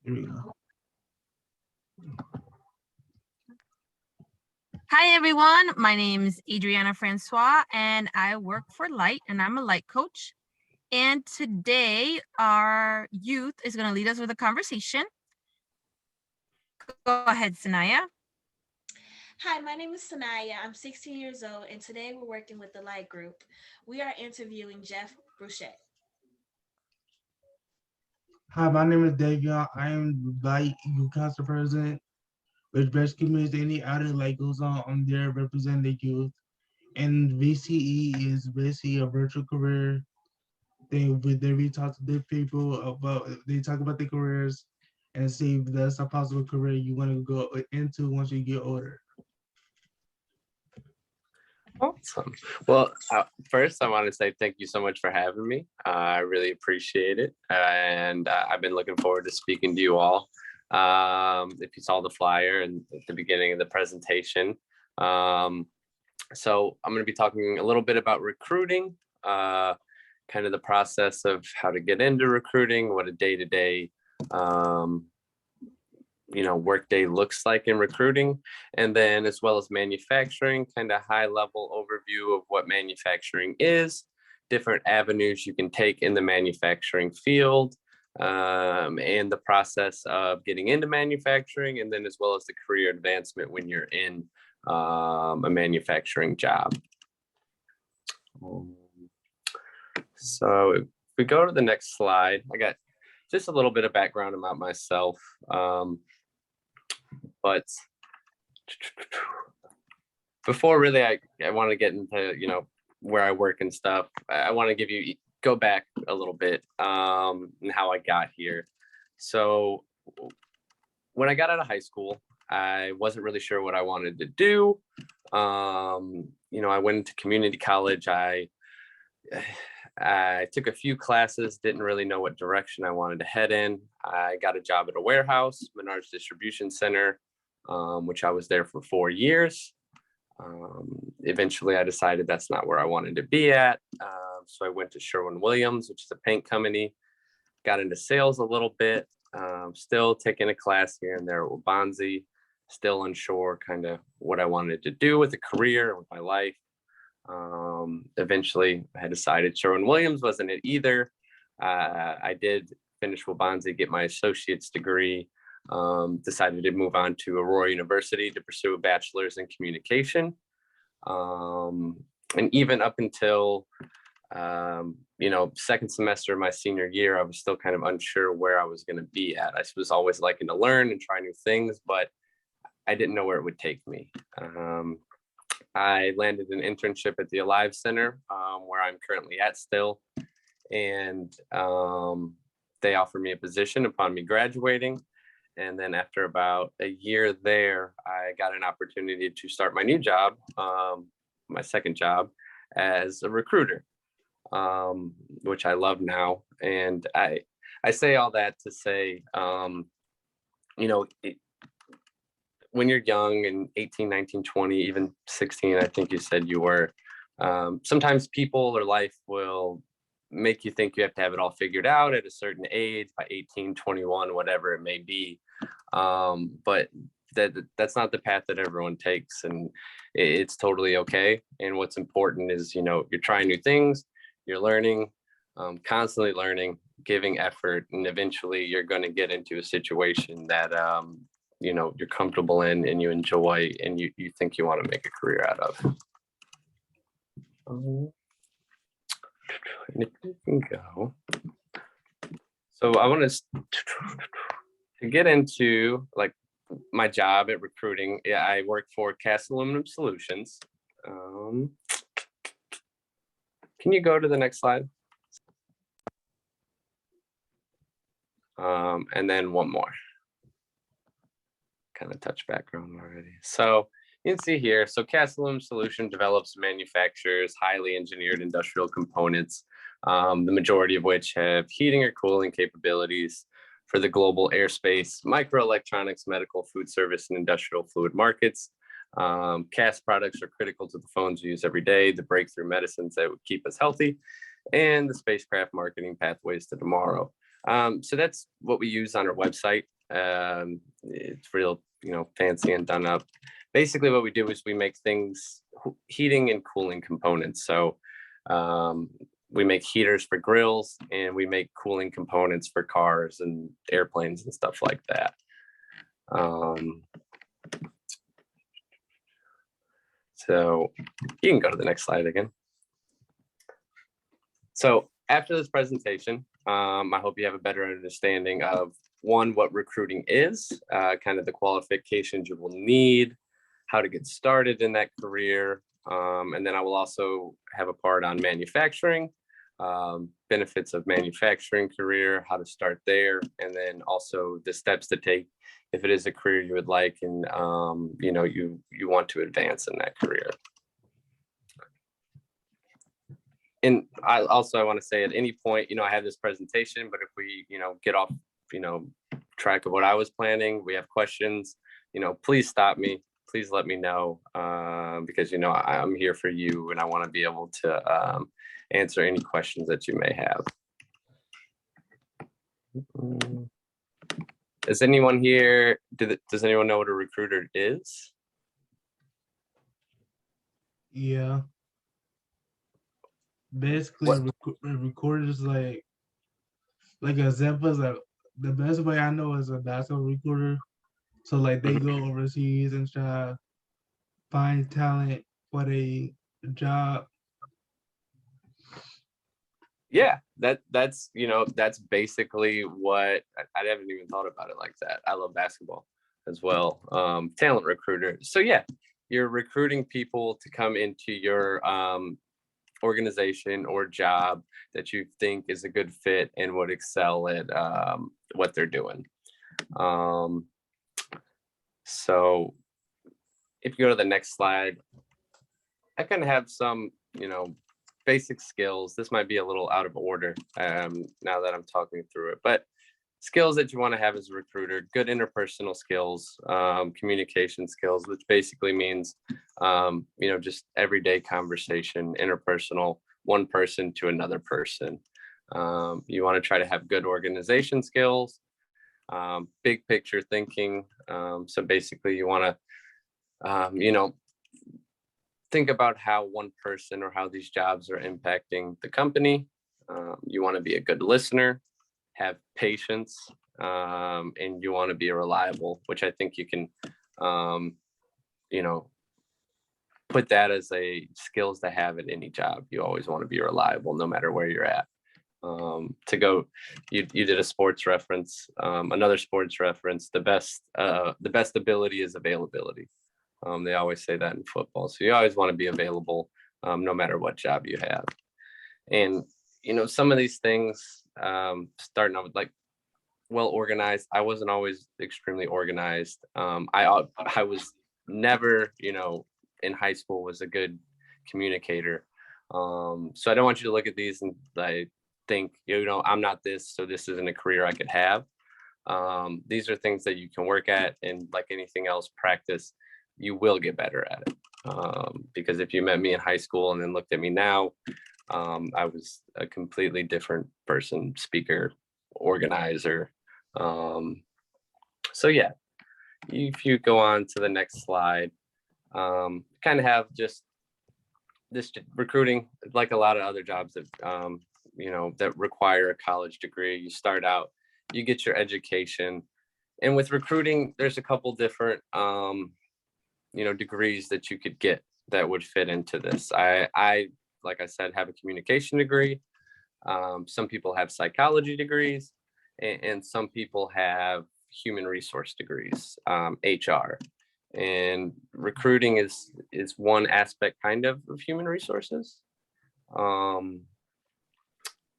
Here we go. Hi, everyone. My name is Adriana Francois, and I work for Light, and I'm a Light coach. And today, our youth is going to lead us with a conversation. Go ahead, Sanaya. Hi, my name is Sanaya. I'm 16 years old, and today we're working with the Light Group. We are interviewing Jeff Burchett. Hi, my name is Davion. I am Light Youth Council President, which basically means any outing like goes on, I'm there representing the youth. And VCE is basically a virtual career thing where we talk to different people about, they talk about their careers and see if that's a possible career you want to go into once you get older. Awesome. Well, first, I want to say thank you so much for having me. I really appreciate it. And I've been looking forward to speaking to you all. If you saw the flyer and at the beginning of the presentation. So I'm going to be talking a little bit about recruiting, kind of the process of how to get into recruiting, what a day-to-day workday looks like in recruiting, and then as well as manufacturing, kind of high level overview of what manufacturing is, different avenues you can take in the manufacturing field, and the process of getting into manufacturing, and then as well as the career advancement when you're in a manufacturing job. So if we go to the next slide, I got just a little bit of background about myself. But before really I want to get into, where I work and stuff, I want to go back a little bit and how I got here. So when I got out of high school, I wasn't really sure what I wanted to do. I went into community college. I took a few classes, didn't really know what direction I wanted to head in. I got a job at a warehouse, Menards Distribution Center, which I was there for 4 years. Eventually, I decided that's not where I wanted to be at. So I went to Sherwin-Williams, which is a paint company, got into sales a little bit, still taking a class here and there at Wabanzi, still unsure kind of what I wanted to do with a career, with my life. Eventually I decided Sherwin-Williams wasn't it either. I did finish Wabanzi, get my associate's degree, decided to move on to Aurora University to pursue a bachelor's in communication. And even up until, second semester of my senior year, I was still kind of unsure where I was going to be at. I was always liking to learn and try new things, but I didn't know where it would take me. I landed an internship at the Alive Center, where I'm currently at still. And they offered me a position upon me graduating. And then after about a year there, I got an opportunity to start my new job, my second job, as a recruiter, which I love now. And I say all that to say, when you're young and 18, 19, 20, even 16, I think you said you were, sometimes people or life will make you think you have to have it all figured out at a certain age, by 18, 21, whatever it may be. But that's not the path that everyone takes, and it's totally okay. And what's important is, you're trying new things, you're learning, constantly learning, giving effort, and eventually you're going to get into a situation that, you're comfortable in and you enjoy and you think you want to make a career out of. And if you can go. So I want to get into like my job at recruiting. Yeah, I work for Cast Aluminum Solutions. Can you go to the next slide? And then one more. Kind of touch background already. So you can see here, so Cast Aluminum Solution develops and manufactures highly engineered industrial components, the majority of which have heating or cooling capabilities for the global aerospace, microelectronics, medical, food service, and industrial fluid markets. Cast products are critical to the phones we use every day, the breakthrough medicines that would keep us healthy, and the spacecraft marketing pathways to tomorrow. So that's what we use on our website. It's real, fancy and done up. Basically what we do is we make things, heating and cooling components. So we make heaters for grills, and we make cooling components for cars and airplanes and stuff like that. So you can go to the next slide again. So after this presentation, I hope you have a better understanding of, one, what recruiting is, kind of the qualifications you will need, how to get started in that career. And then I will also have a part on manufacturing, benefits of manufacturing career, how to start there, and then also the steps to take if it is a career you would like, and you want to advance in that career. And I want to say, at any point, I have this presentation, but if we, get off, track of what I was planning, we have questions, please stop me, please let me know, because, I'm here for you, and I want to be able to answer any questions that you may have. Is anyone here, does anyone know what a recruiter is? Yeah. Basically, a recruiter is like examples. Like, the best way I know is a basketball recruiter. So like they go overseas and try to find talent for a job. Yeah, that's basically what I haven't even thought about it like that. I love basketball as well. Talent recruiter. So yeah, you're recruiting people to come into your organization or job that you think is a good fit and would excel at what they're doing. So if you go to the next slide, I kind of have some, basic skills. This might be a little out of order now that I'm talking through it, but skills that you want to have as a recruiter: good interpersonal skills, communication skills, which basically means, just everyday conversation, interpersonal, one person to another person. You want to try to have good organization skills, big picture thinking. So basically you want to, think about how one person or how these jobs are impacting the company. You want to be a good listener, have patience, and you want to be reliable, which I think you can, put that as a skills to have at any job. You always want to be reliable no matter where you're at. You did a sports reference, another sports reference, the best ability is availability. They always say that in football. So you always want to be available, no matter what job you have. And, some of these things, starting out with like well organized. I wasn't always extremely organized. I was never, in high school was a good communicator. So I don't want you to look at these and like think, I'm not this, so this isn't a career I could have. These are things that you can work at, and like anything else, practice, you will get better at it. Because if you met me in high school and then looked at me now, I was a completely different person, speaker, organizer. So yeah, if you go on to the next slide, kind of have just this recruiting, like a lot of other jobs that, that require a college degree. You start out, you get your education, and with recruiting, there's a couple different, degrees that you could get that would fit into this. I like I said, have a communication degree. Some people have psychology degrees, and some people have human resource degrees, HR. And recruiting is one aspect kind of human resources. But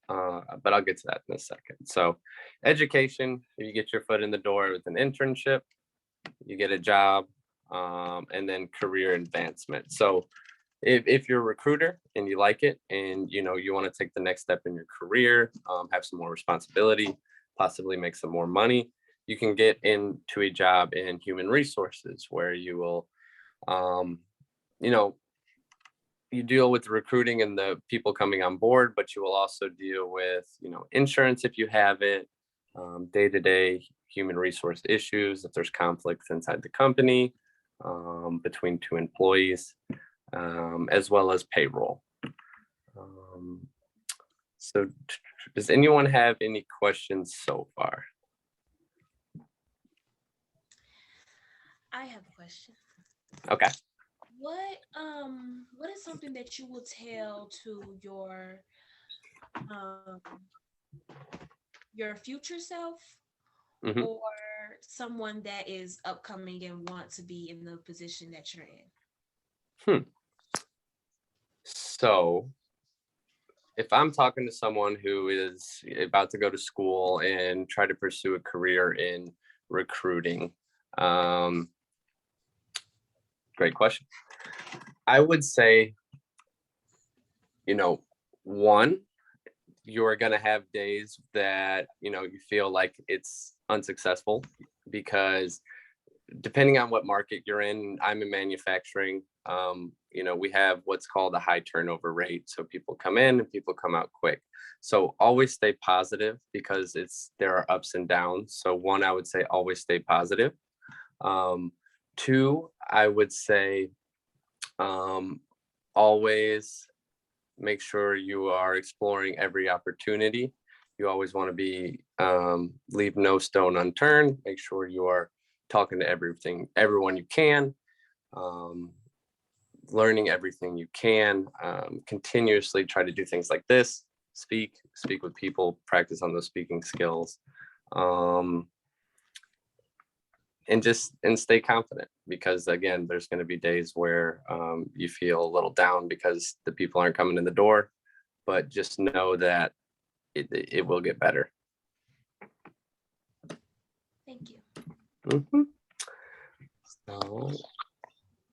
I'll get to that in a second. So education, you get your foot in the door with an internship, you get a job, and then career advancement. So if you're a recruiter and you like it, and you want to take the next step in your career, have some more responsibility, possibly make some more money, you can get into a job in human resources where you will, you deal with the recruiting and the people coming on board, but you will also deal with, insurance if you have it, day-to-day human resource issues, if there's conflicts inside the company, between two employees, as well as payroll. So does anyone have any questions so far? I have a question. Okay. What is something that you will tell to your future self, Mhm. or someone that is upcoming and want to be in the position that you're in? So if I'm talking to someone who is about to go to school and try to pursue a career in recruiting, great question. I would say, one, you're going to have days that, you feel like it's unsuccessful, because depending on what market you're in, I'm in manufacturing, we have what's called a high turnover rate. So people come in and people come out quick. So always stay positive, because there are ups and downs. So one, I would say always stay positive. Two, I would say always make sure you are exploring every opportunity. You always want to be leave no stone unturned. Make sure you are talking to everyone you can, learning everything you can, continuously try to do things like this, speak with people, practice on those speaking skills, and stay confident, because again, there's going to be days where you feel a little down because the people aren't coming in the door, but just know that it will get better. Thank you. Mm-hmm. So,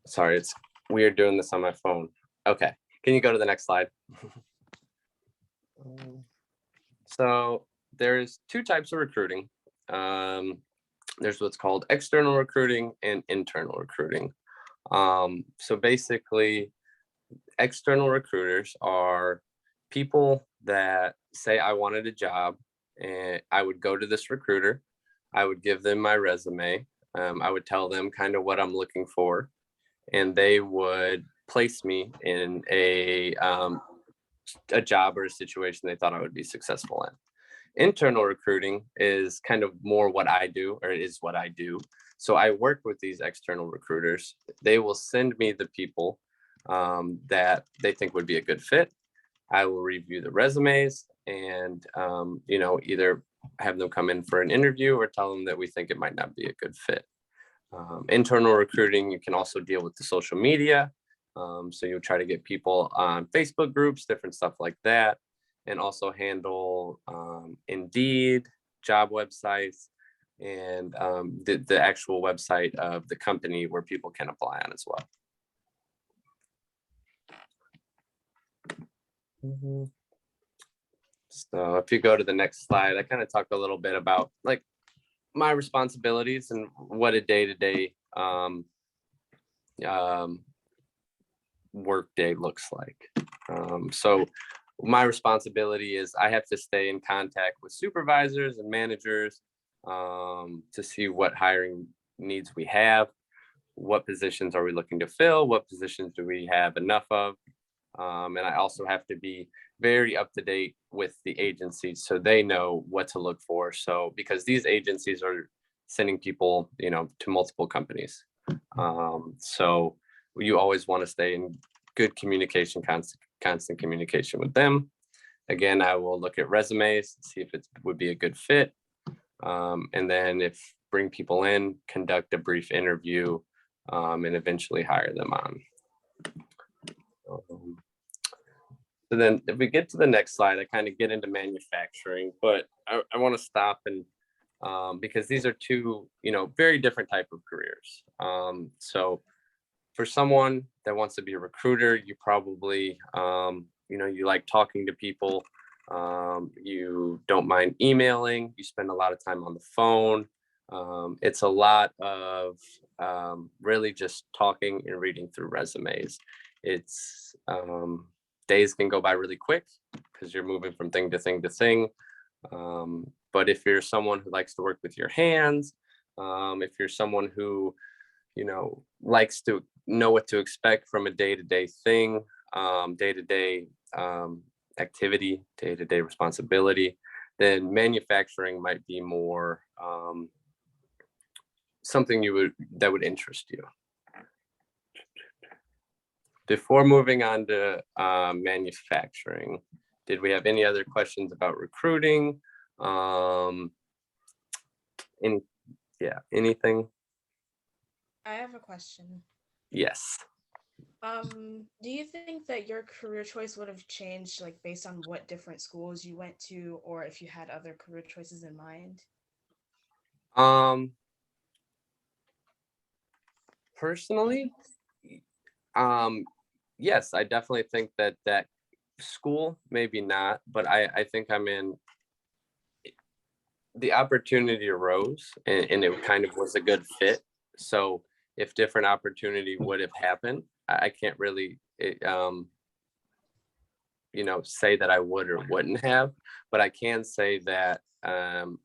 sorry, it's weird doing this on my phone. Okay, can you go to the next slide? So there's two types of recruiting. There's what's called external recruiting and internal recruiting. So basically, external recruiters are people that say, I wanted a job, and I would go to this recruiter. I would give them my resume. I would tell them kind of what I'm looking for, and they would place me in a job or a situation they thought I would be successful in. Internal recruiting is kind of more what I do, or it is what I do. So I work with these external recruiters. They will send me the people that they think would be a good fit. I will review the resumes and, either have them come in for an interview or tell them that we think it might not be a good fit. Internal recruiting, you can also deal with the social media. So you'll try to get people on Facebook groups, different stuff like that, and also handle Indeed, job websites, and the actual website of the company where people can apply on as well. So if you go to the next slide, I kind of talk a little bit about like my responsibilities and what a day-to-day work day looks like. So my responsibility is I have to stay in contact with supervisors and managers to see what hiring needs we have, what positions are we looking to fill, what positions do we have enough of. And I also have to be very up to date with the agencies so they know what to look for. So because these agencies are sending people, to multiple companies. So you always want to stay in good communication, constant communication with them. Again, I will look at resumes, see if it would be a good fit. And then bring people in, conduct a brief interview, and eventually hire them on. So then if we get to the next slide, I kind of get into manufacturing, but I want to stop and because these are two, very different type of careers. So for someone that wants to be a recruiter, you probably, you like talking to people. You don't mind emailing. You spend a lot of time on the phone. It's a lot of really just talking and reading through resumes. It's days can go by really quick because you're moving from thing to thing to thing. But if you're someone who likes to work with your hands, if you're someone who, likes to know what to expect from a day-to-day thing, day-to-day activity, day-to-day responsibility, then manufacturing might be more something that would interest you. Before moving on to manufacturing, did we have any other questions about recruiting? Anything? I have a question. Yes. Do you think that your career choice would have changed like based on what different schools you went to, or if you had other career choices in mind? Personally, yes, I definitely think that school, maybe not, but I think the opportunity arose and it kind of was a good fit. So if different opportunity would have happened, I can't really, say that I would or wouldn't have, but I can say that I'm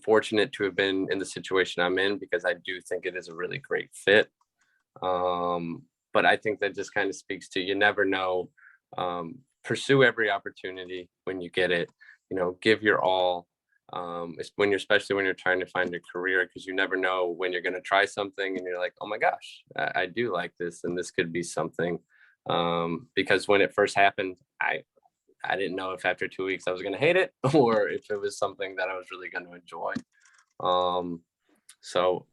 fortunate to have been in the situation I'm in because I do think it is a really great fit. But I think that just kind of speaks to, you never know, pursue every opportunity when you get it, give your all, especially when you're trying to find a career, because you never know when you're going to try something and you're like, oh my gosh, I do like this and this could be something. Because when it first happened, I didn't know if after 2 weeks I was going to hate it or if it was something that I was really going to enjoy. So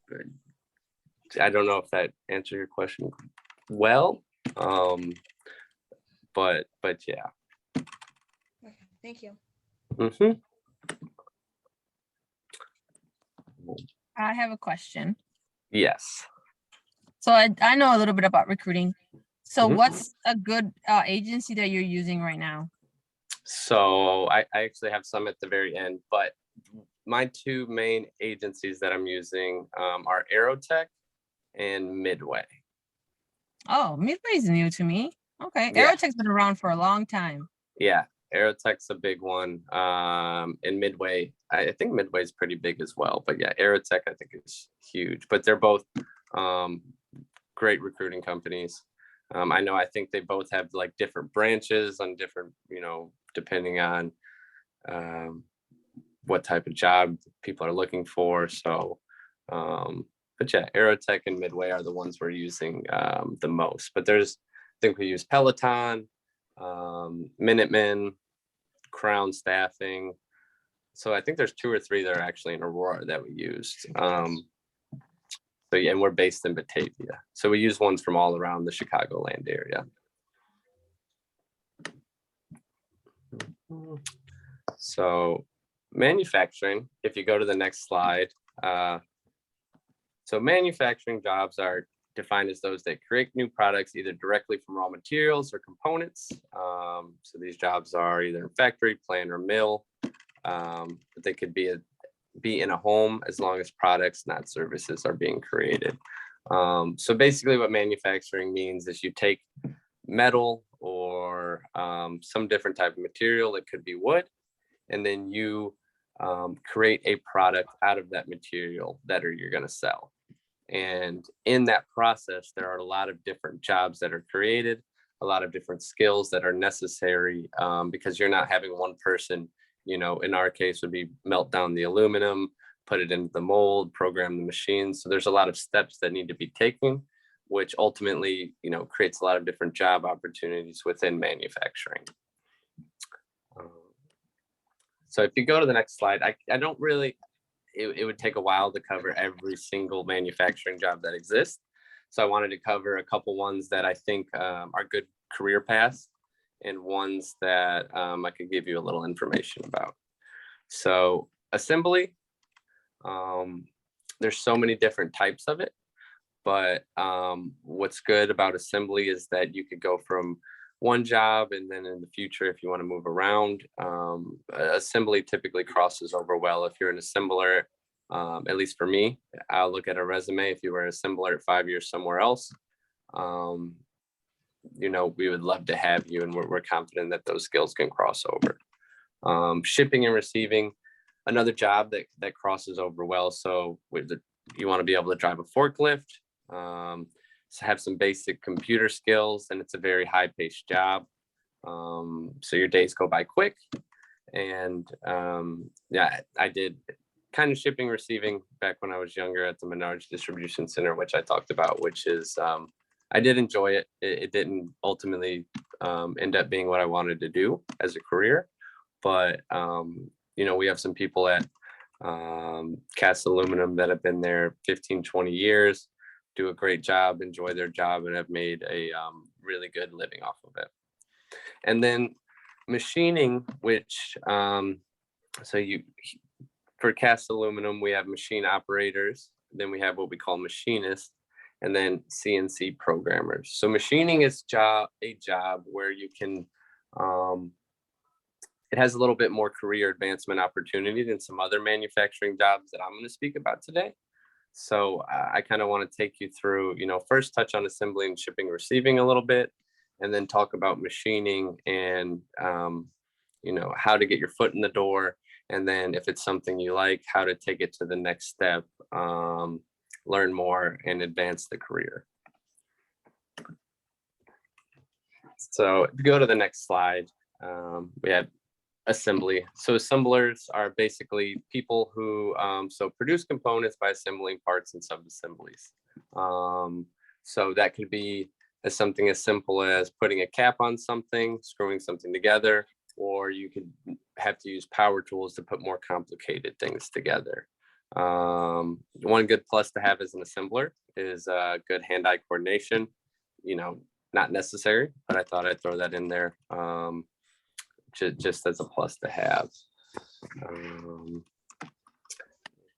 I don't know if that answered your question well, but yeah. Okay, thank you. Mm-hmm. I have a question. Yes. So I know a little bit about recruiting. So Mhm. what's a good agency that you're using right now? So I actually have some at the very end, but my two main agencies that I'm using are Aerotech and Midway. Oh, Midway is new to me. Okay, Yeah. Aerotech's been around for a long time. Yeah, Aerotech's a big one. And Midway, I think Midway is pretty big as well. But yeah, Aerotech I think is huge. But they're both great recruiting companies. I think they both have like different branches on different, depending on what type of job people are looking for. So, but yeah, Aerotech and Midway are the ones we're using the most. But I think we use Peloton, Minutemen, Crown Staffing. So I think there's 2 or 3 that are actually in Aurora that we used. So yeah, and we're based in Batavia. So we use ones from all around the Chicagoland area. So manufacturing, if you go to the next slide. So manufacturing jobs are defined as those that create new products either directly from raw materials or components. So these jobs are either in factory, plant, or mill. But they could be in a home as long as products, not services, are being created. So basically what manufacturing means is you take metal or some different type of material, it could be wood, and then you create a product out of that material that you're going to sell. And in that process, there are a lot of different jobs that are created, a lot of different skills that are necessary because you're not having one person, in our case would be melt down the aluminum, put it into the mold, program the machine. So there's a lot of steps that need to be taken, which ultimately, creates a lot of different job opportunities within manufacturing. So if you go to the next slide, I don't really, it would take a while to cover every single manufacturing job that exists. So I wanted to cover a couple ones that I think are good career paths and ones that I could give you a little information about. So assembly, there's so many different types of it, but what's good about assembly is that you could go from one job and then in the future, if you want to move around, assembly typically crosses over well. If you're an assembler, at least for me, I'll look at a resume. If you were an assembler at 5 years somewhere else, we would love to have you, and we're confident that those skills can cross over. Shipping and receiving, another job that crosses over well. So you want to be able to drive a forklift, have some basic computer skills, and it's a very high-paced job. So your days go by quick. And yeah, I did kind of shipping, receiving back when I was younger at the Menards Distribution Center, which I talked about, which is I did enjoy it. It didn't ultimately end up being what I wanted to do as a career, but we have some people at Cast Aluminum that have been there 15, 20 years, do a great job, enjoy their job, and have made a really good living off of it. And then machining, which for Cast Aluminum, we have machine operators, then we have what we call machinists, and then CNC programmers. So machining is a job where you can, it has a little bit more career advancement opportunity than some other manufacturing jobs that I'm going to speak about today. So I kind of want to take you through, first touch on assembly and shipping, receiving a little bit, and then talk about machining and, how to get your foot in the door. And then if it's something you like, how to take it to the next step, learn more and advance the career. So if you go to the next slide, we have assembly. So assemblers are basically people who produce components by assembling parts and sub-assemblies. So that could be something as simple as putting a cap on something, screwing something together, or you could have to use power tools to put more complicated things together. One good plus to have as an assembler is good hand-eye coordination. Not necessary, but I thought I'd throw that in there just as a plus to have.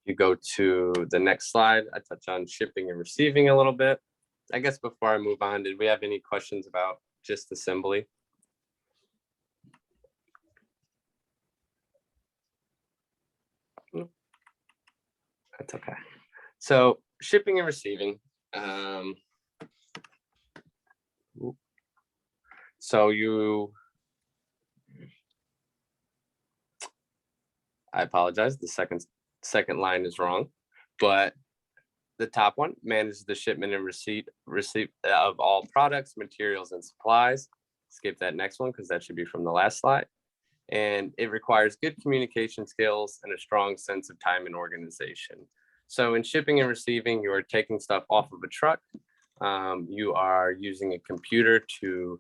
You go to the next slide, I touch on shipping and receiving a little bit. I guess before I move on, did we have any questions about just assembly? That's okay. So shipping and receiving. I apologize, the second line is wrong, but the top one, manages the shipment and receipt of all products, materials, and supplies. Skip that next one because that should be from the last slide. And it requires good communication skills and a strong sense of time and organization. So in shipping and receiving, you are taking stuff off of a truck. You are using a computer to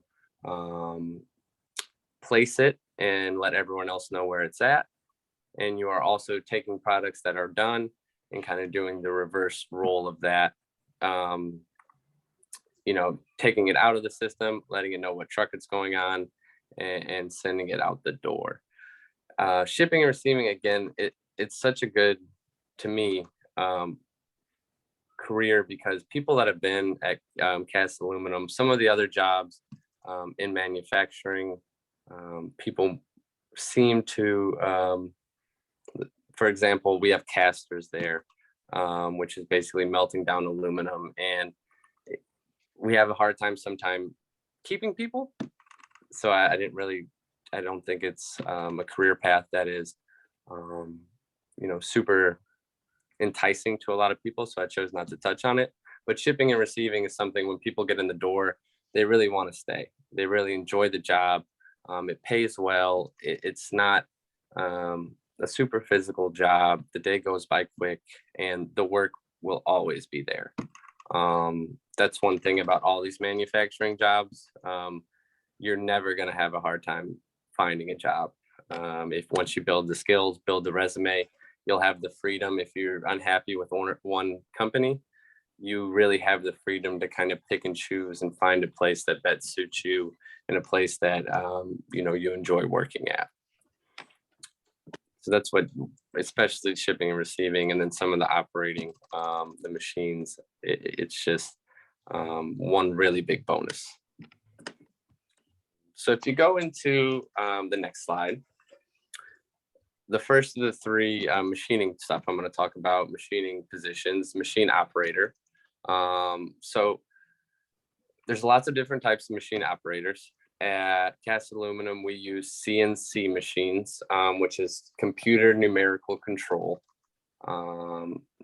place it and let everyone else know where it's at. And you are also taking products that are done and kind of doing the reverse role of that. Taking it out of the system, letting it know what truck it's going on, and sending it out the door. Shipping and receiving, again, it's such a good, to me, career, because people that have been at Cast Aluminum, some of the other jobs in manufacturing, people seem to, for example, we have casters there, which is basically melting down aluminum, and we have a hard time sometimes keeping people. So I don't think it's a career path that is, super enticing to a lot of people. So I chose not to touch on it. But shipping and receiving is something when people get in the door, they really want to stay. They really enjoy the job. It pays well. It's not a super physical job. The day goes by quick, and the work will always be there. That's one thing about all these manufacturing jobs. You're never going to have a hard time finding a job. If once you build the skills, build the resume, you'll have the freedom. If you're unhappy with one company, you really have the freedom to kind of pick and choose and find a place that best suits you, and a place that you enjoy working at. So that's what, especially shipping and receiving, and then some of the operating the machines, it's just one really big bonus. So if you go into the next slide, the first of the three machining stuff I'm going to talk about, machining positions, machine operator. So there's lots of different types of machine operators. At Cast Aluminum, we use CNC machines, which is computer numerical control,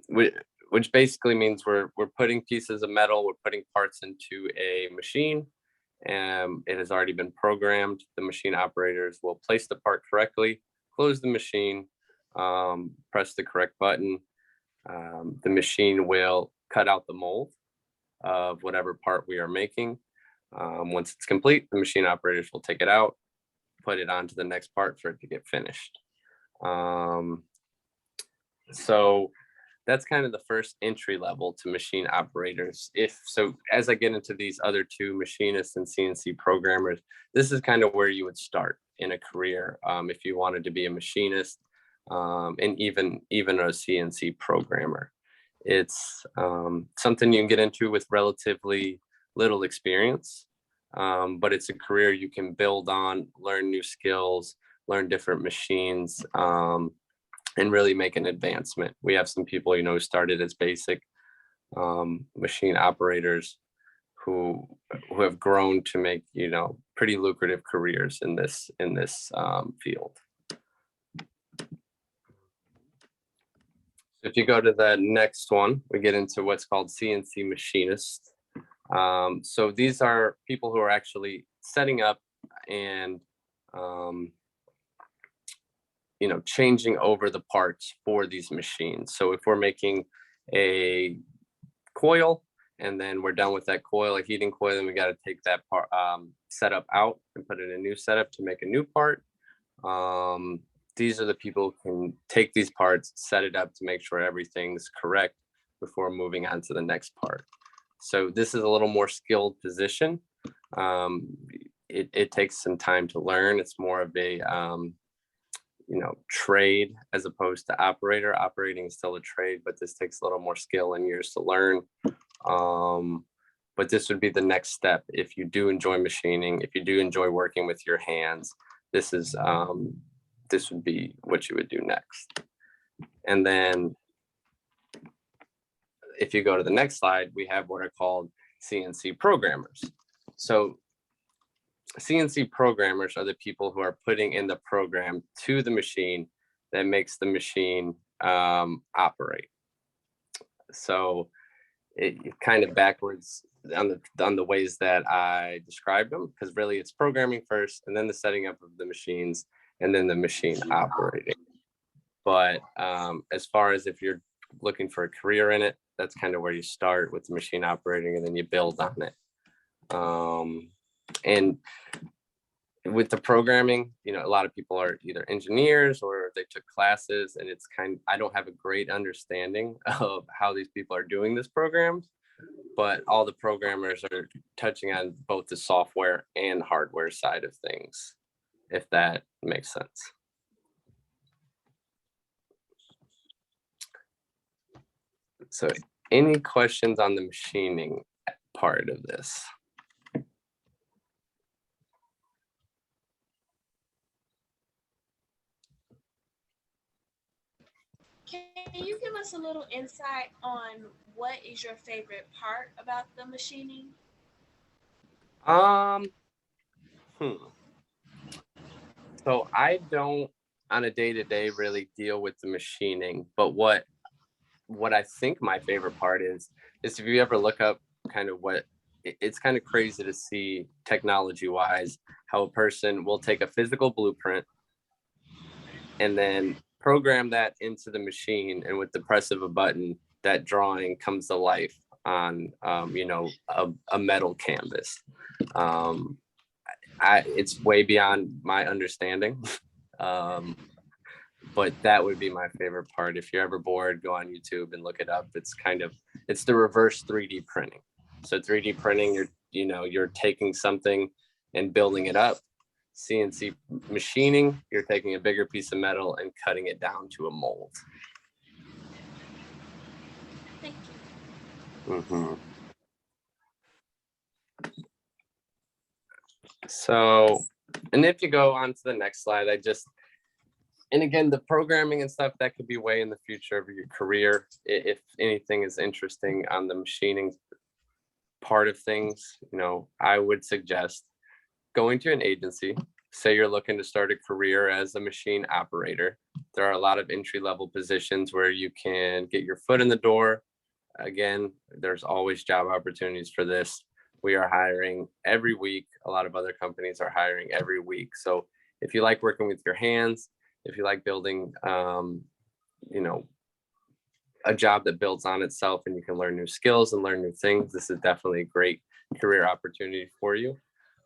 which basically means we're putting pieces of metal, we're putting parts into a machine, and it has already been programmed. The machine operators will place the part correctly, close the machine, press the correct button. The machine will cut out the mold of whatever part we are making. Once it's complete, the machine operators will take it out, put it onto the next part for it to get finished. So that's kind of the first entry level to machine operators. As I get into these other two, machinists and CNC programmers, this is kind of where you would start in a career if you wanted to be a machinist, and even a CNC programmer. It's something you can get into with relatively little experience, but it's a career you can build on, learn new skills, learn different machines, and really make an advancement. We have some people, who started as basic machine operators who have grown to make, pretty lucrative careers in this field. If you go to the next one, we get into what's called CNC machinists. So these are people who are actually setting up and changing over the parts for these machines. So if we're making a coil and then we're done with that coil, a heating coil, then we got to take that part setup out and put in a new setup to make a new part. These are the people who can take these parts, set it up to make sure everything's correct before moving on to the next part. So this is a little more skilled position. It takes some time to learn. It's more of a trade as opposed to operator. Operating is still a trade, but this takes a little more skill and years to learn. But this would be the next step. If you do enjoy machining, if you do enjoy working with your hands, this would be what you would do next. And then if you go to the next slide, we have what are called CNC programmers. So CNC programmers are the people who are putting in the program to the machine that makes the machine operate. So it kind of backwards on the ways that I described them, because really it's programming first and then the setting up of the machines and then the machine operating. But as far as if you're looking for a career in it, that's kind of where you start with the machine operating and then you build on it. And with the programming, a lot of people are either engineers or they took classes, and it's I don't have a great understanding of how these people are doing this programs, but all the programmers are touching on both the software and hardware side of things, if that makes sense. So any questions on the machining part of this? Can you give us a little insight on what is your favorite part about the machining? So I don't on a day-to-day really deal with the machining, but what I think my favorite part is if you ever look up kind of it's kind of crazy to see technology wise how a person will take a physical blueprint and then program that into the machine, and with the press of a button that drawing comes to life on a metal canvas. It's way beyond my understanding, but that would be my favorite part. If you're ever bored, go on YouTube and look it up. It's the reverse 3D printing. So 3D printing, you're taking something and building it up. CNC machining, you're taking a bigger piece of metal and cutting it down to a mold. Thank you. Mm-hmm. So, and if you go on to the next slide, and again, the programming and stuff, that could be way in the future of your career. If anything is interesting on the machining part of things, I would suggest going to an agency. Say you're looking to start a career as a machine operator. There are a lot of entry-level positions where you can get your foot in the door. Again, there's always job opportunities for this. We are hiring every week. A lot of other companies are hiring every week. So if you like working with your hands, if you like building, a job that builds on itself and you can learn new skills and learn new things, this is definitely a great career opportunity for you.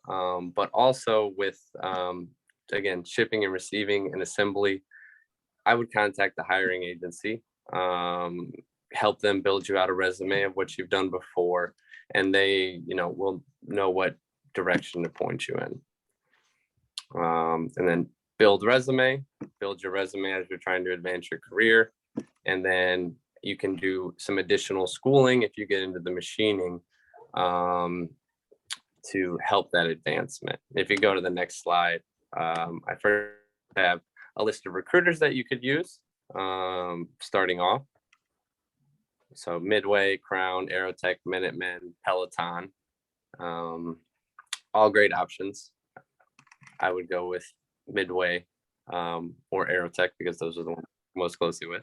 But also with, again, shipping and receiving and assembly, I would contact the hiring agency, help them build you out a resume of what you've done before, and they, will know what direction to point you in. And then build your resume as you're trying to advance your career. And then you can do some additional schooling if you get into the machining, to help that advancement. If you go to the next slide, I first have a list of recruiters that you could use, starting off. So Midway, Crown, Aerotech, Minutemen, Peloton, all great options. I would go with Midway, or Aerotech, because those are the ones I'm most closely with.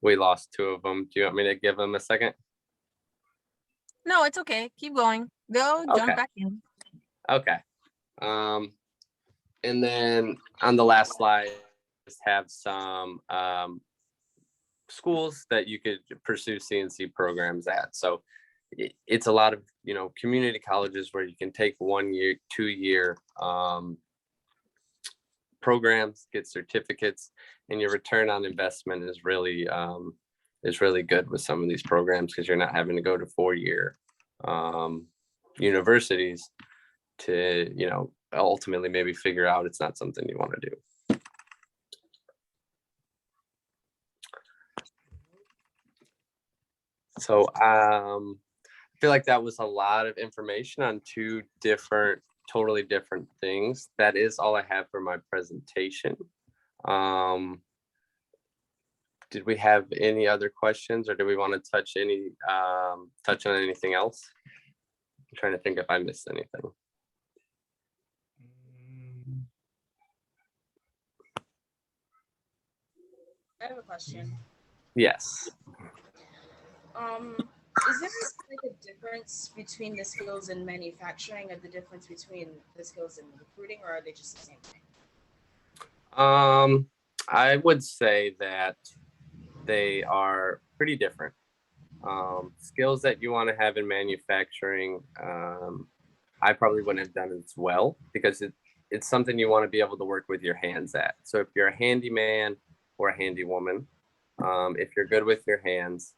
We lost two of them. Do you want me to give them a second? No, it's okay. Keep going. Go Okay. jump back in. Okay. And then on the last slide, just have some schools that you could pursue CNC programs at. So it's a lot of, community colleges where you can take 1 year, 2 year programs, get certificates, and your return on investment is really good with some of these programs, because you're not having to go to 4-year universities to, ultimately maybe figure out it's not something you want to do. So I feel like that was a lot of information on two totally different things. That is all I have for my presentation. Did we have any other questions, or do we want to touch on anything else? I'm trying to think if I missed anything. I have a question. Yes. Is there like a difference between the skills in manufacturing and the difference between the skills in recruiting, or are they just the same thing? I would say that they are pretty different. Skills that you want to have in manufacturing, I probably wouldn't have done as well, because it's something you want to be able to work with your hands at. So if you're a handyman or a handy woman, if you're good with your hands,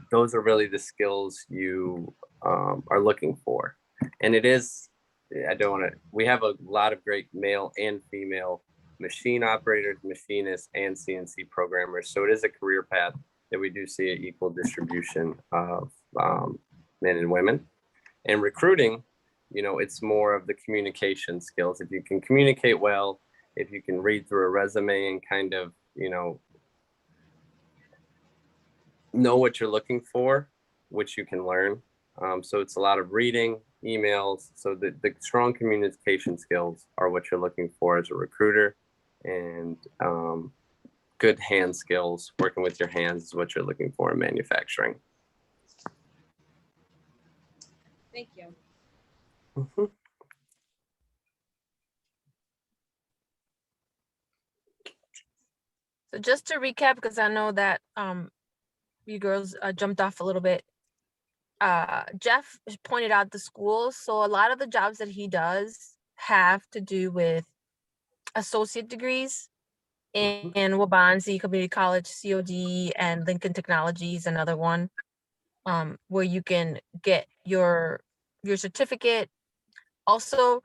those are really the skills you are looking for. And it is, we have a lot of great male and female machine operators, machinists, and CNC programmers. So it is a career path that we do see an equal distribution of men and women. And recruiting, it's more of the communication skills. If you can communicate well, if you can read through a resume and kind of, know what you're looking for, which you can learn. So it's a lot of reading, emails. So the strong communication skills are what you're looking for as a recruiter, and good hand skills, working with your hands, is what you're looking for in manufacturing. Thank you. Mm-hmm. So just to recap, because I know that you girls jumped off a little bit. Jeff pointed out the schools. So a lot of the jobs that he does have to do with associate degrees in Wabanzi Community College, COD, and Lincoln Technologies, another one, where you can get your certificate. Also,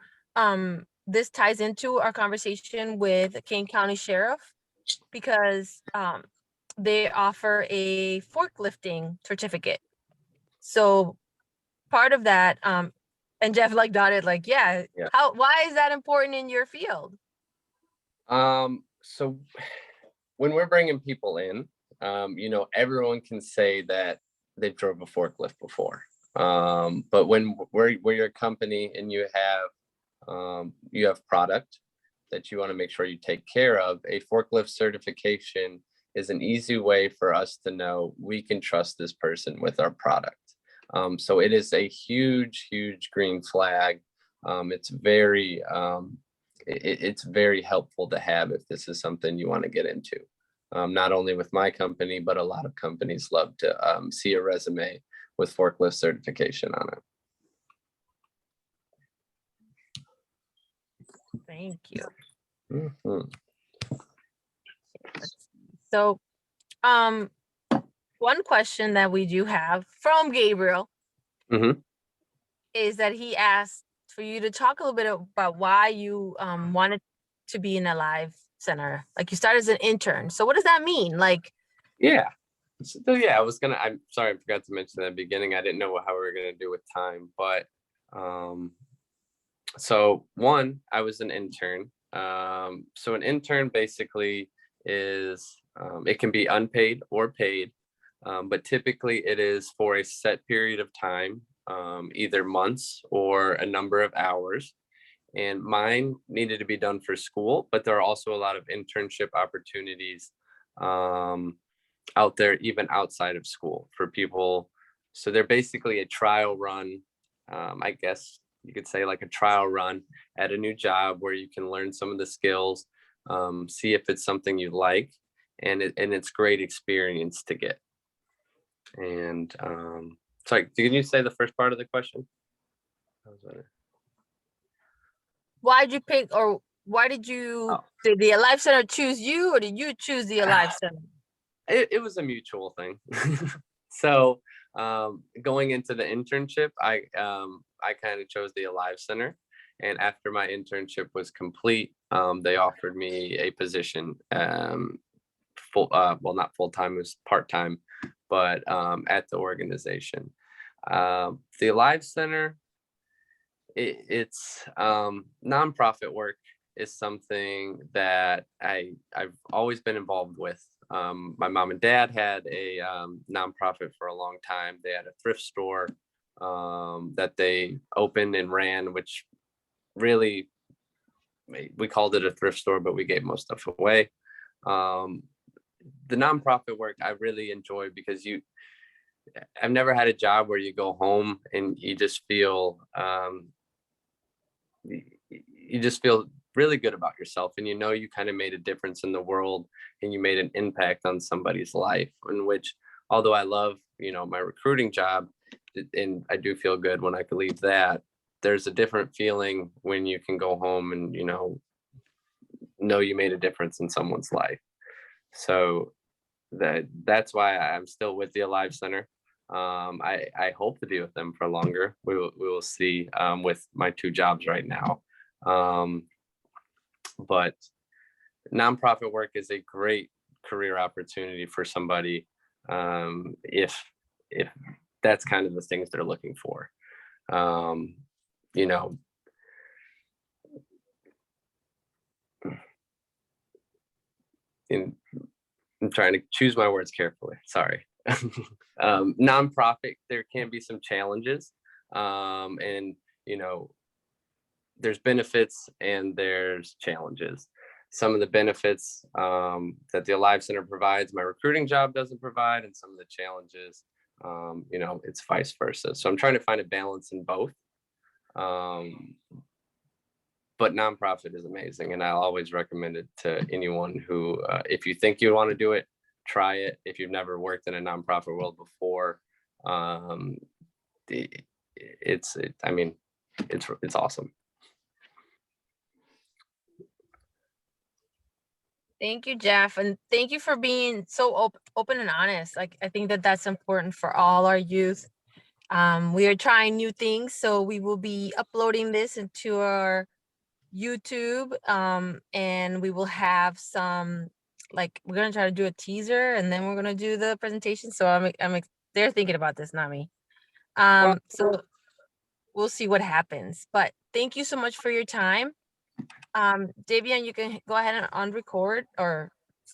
this ties into our conversation with Kane County Sheriff, because they offer a forklifting certificate. So part of that, and Jeff nodded why is that important in your field? So when we're bringing people in, everyone can say that they've drove a forklift before. But when we're a company and you have product that you want to make sure you take care of, a forklift certification is an easy way for us to know we can trust this person with our product. So it is a huge, huge green flag. It's very helpful to have if this is something you want to get into. Not only with my company, but a lot of companies love to see a resume with forklift certification on it. Thank you. Mhm. So, one question that we do have from Gabriel Mhm. is that he asked for you to talk a little bit about why you wanted to be in a live center. Like you started as an intern. So what does that mean? Like, Yeah. So yeah, I'm sorry, I forgot to mention that at the beginning. I didn't know how we were gonna do with time, but so one, I was an intern. So an intern basically is it can be unpaid or paid, but typically it is for a set period of time, either months or a number of hours. And mine needed to be done for school, but there are also a lot of internship opportunities out there, even outside of school for people. So they're basically a trial run, I guess you could say like a trial run at a new job where you can learn some of the skills, see if it's something you like, and it's great experience to get. And sorry, can you say the first part of the question? why did you pick, or why did you, did the Alive Center choose you, or did you choose the Alive Center? It was a mutual thing. So going into the internship, I kind of chose the Alive Center, and after my internship was complete, they offered me a position, well, not full time, it was part time, but at the organization. The Alive Center, it's nonprofit work is something that I've always been involved with. My mom and dad had a nonprofit for a long time. They had a thrift store that they opened and ran, which really, we called it a thrift store, but we gave most stuff away. The nonprofit work I really enjoy because I've never had a job where you go home and you just feel really good about yourself, and you kind of made a difference in the world, and you made an impact on somebody's life, in which, although I love my recruiting job, and I do feel good when I could leave that, there's a different feeling when you can go home and know you made a difference in someone's life. So that's why I'm still with the Alive Center. I hope to be with them for longer. We will see with my two jobs right now. But nonprofit work is a great career opportunity for somebody if that's kind of the things they're looking for. I'm trying to choose my words carefully. Sorry. Nonprofit, there can be some challenges, and there's benefits and there's challenges. Some of the benefits that the Alive Center provides, my recruiting job doesn't provide, and some of the challenges, it's vice versa. So I'm trying to find a balance in both. But nonprofit is amazing, and I'll always recommend it to anyone who, if you think you want to do it, try it. If you've never worked in a nonprofit world before, it's awesome. Thank you, Jeff, and thank you for being so open and honest. Like, I think that that's important for all our youth. We are trying new things, so we will be uploading this into our YouTube, and we will have some, like, we're gonna try to do a teaser, and then we're gonna do the presentation. So they're thinking about this, not me. So we'll see what happens. But thank you so much for your time. Davion, you can go ahead and unrecord or